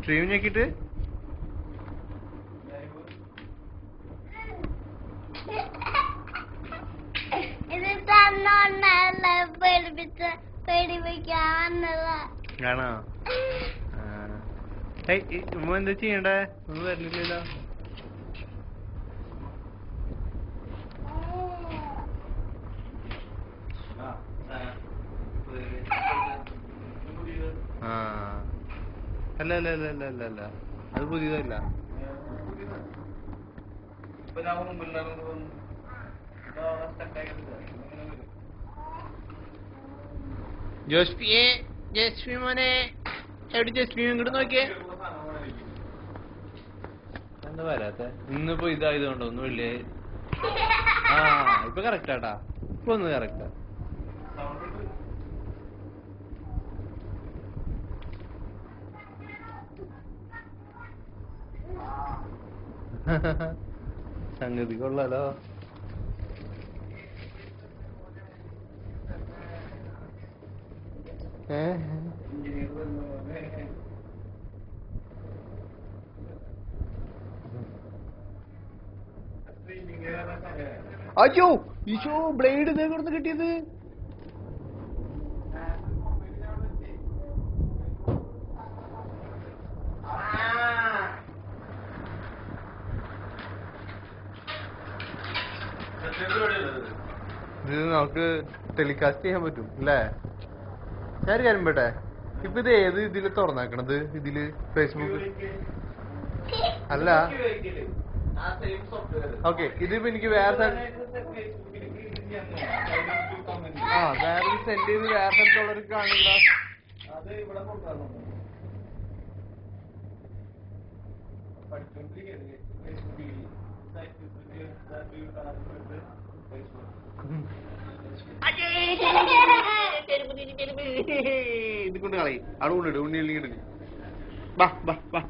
Stream ഞെക്കിട്ട് ആണോ? ഉമ്മ എന്താ ചെയ്യണ്ടേ? ഒന്നും വരുന്നില്ലല്ലോ. ആ അല്ല അല്ല അല്ല അല്ല അല്ല അല്ല അത് പുതിയതല്ല. ജോസ്ഫിയെ, ജസ്ഫി മോനെ, എവിടെ ജസ്ഫി? ഇങ്ങോട്ട് നോക്കിയേ. എന്താ വരാത്തെ? ഇന്നിപ്പോ ഇതായതുകൊണ്ടോ ഒന്നും ഇല്ലേ? ആ ഇപ്പൊ കറക്റ്റാട്ടാ. ഇപ്പൊ ഒന്ന് കറക്റ്റാ. സംഗതി കൊള്ളാലോ. അയ്യോ ഈശോ, ബ്ലേഡ് ഇതേ കൊടുത്ത് കിട്ടിയത്. ഇത് നമുക്ക് ടെലികാസ്റ്റ് ചെയ്യാൻ പറ്റും അല്ലേ? ഞാൻ ഒരു കാര്യം പെട്ടെ, ഇപ്പൊ ഇത് ഏത് ഇതില് തുറന്നാക്കണത്? ഇതില് ഫേസ്ബുക്ക് അല്ല. ഓക്കെ, ഇതിപ്പോ എനിക്ക് വേറെ വേറെ സെൻഡ് ചെയ്ത് വേറെ സ്ഥലത്തുള്ളവർക്ക് കാണില്ല. ഇത് കൊണ്ട് കളി അവിടെ കൊണ്ടിട്ട് ഉണ്ണി എടുക്കും. ബാ ബാ ബാ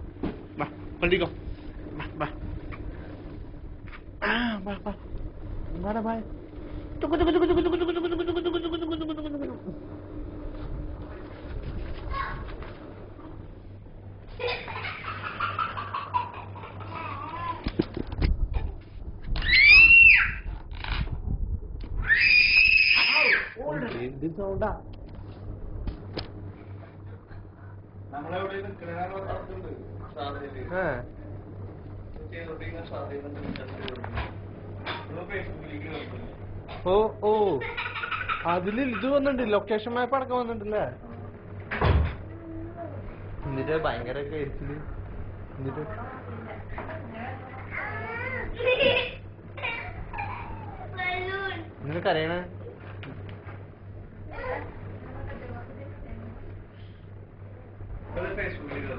ബാ പള്ളിക്കോ. ബാ ബാ ബാ ബാ ബാ ബാ. എന്ത് സൗണ്ടാ? ഓ ഓ അതില് ഇത് വന്നിട്ടുണ്ട്, ലൊക്കേഷൻ മാപ്പ് അടക്കം വന്നിട്ടുണ്ടല്ലേ? എന്നിട്ട് ഭയങ്കര കേസില് എന്നിട്ട് നിനക്കറിയണേ ഫേസ്ബുക്കിൽ